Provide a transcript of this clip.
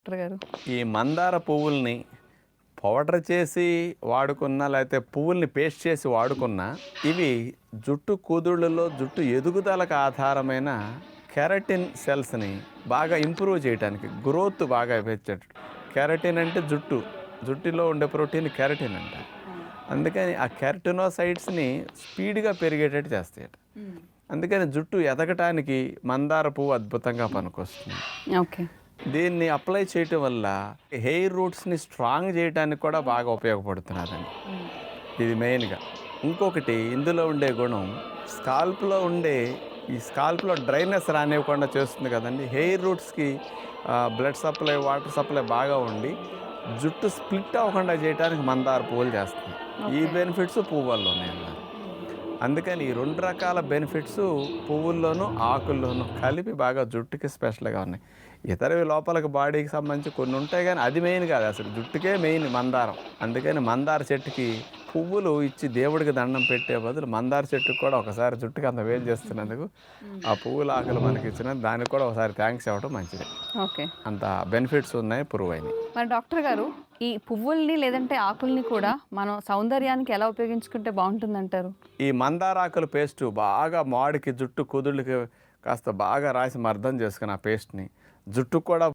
Doctor గారు? ఈ మందార పువ్వుల్ని పౌడర్ చేసి వాడుకున్నా, లేకపోతే పువ్వుల్ని పేస్ట్ చేసి వాడుకున్నా, ఇవి జుట్టు కుదుళ్ళలో జుట్టు ఎదుగుదలకు ఆధారమైన కెరటిన్ సెల్స్ని బాగా ఇంప్రూవ్ చేయడానికి, గ్రోత్ బాగా పెంచేటట్టు. కెరటిన్ అంటే జుట్టులో ఉండే ప్రోటీన్ కెరటిన్ అంటారు. అందుకని ఆ కెరటినోసైడ్స్ని స్పీడ్గా పెరిగేటట్టు చేస్తాయట. అందుకని జుట్టు ఎదగటానికి మందార పువ్వు అద్భుతంగా పనికొస్తుంది. ఓకే. దీన్ని అప్లై చేయటం వల్ల హెయిర్ రూట్స్ని స్ట్రాంగ్ చేయడానికి కూడా బాగా ఉపయోగపడుతున్నదండి. ఇది మెయిన్గా. ఇంకొకటి ఇందులో ఉండే గుణం స్కాల్ప్లో డ్రైనెస్ రానివ్వకుండా చేస్తుంది కదండి. హెయిర్ రూట్స్కి బ్లడ్ సప్లై, వాటర్ సప్లై బాగా ఉండి జుట్టు స్ప్లిట్ అవ్వకుండా చేయడానికి మందార పువ్వులు చేస్తుంది. ఈ బెనిఫిట్స్ పువ్వుల్లో ఉన్నాయన్నారు. అందుకని ఈ 2 రకాల బెనిఫిట్స్ పువ్వుల్లోనూ ఆకుల్లోనూ కలిపి బాగా జుట్టుకి స్పెషల్గా ఉన్నాయి. ఇతరవి లోపలికి బాడీకి సంబంధించి కొన్ని ఉంటాయి, కానీ అది మెయిన్ కాదు, అసలు జుట్టుకే మెయిన్ మందారం. అందుకని మందార చెట్టుకి పువ్వులు ఇచ్చి దేవుడికి దండం పెట్టే బదులు మందార చెట్టుకు కూడా ఒకసారి జుట్టుకి అంత వేలు చేస్తున్నందుకు ఆ పువ్వుల ఆకులు మనకి ఇచ్చిన దానికి కూడా ఒకసారి థ్యాంక్స్ ఇవ్వడం మంచిది. ఓకే. అంత బెనిఫిట్స్ ఉన్నాయి, ప్రూవ్ అయినాయి. మరి డాక్టర్ గారు, ఈ పువ్వుల్ని లేదంటే ఆకుల్ని కూడా మనం సౌందర్యానికి ఎలా ఉపయోగించుకుంటే బాగుంటుందంటారు? ఈ మందార ఆకుల పేస్టు బాగా మాడికి, జుట్టు కుదుళ్ళకి కాస్త బాగా రాసి మర్దం చేసుకుని ఆ పేస్ట్ని జుట్టుకు కూడా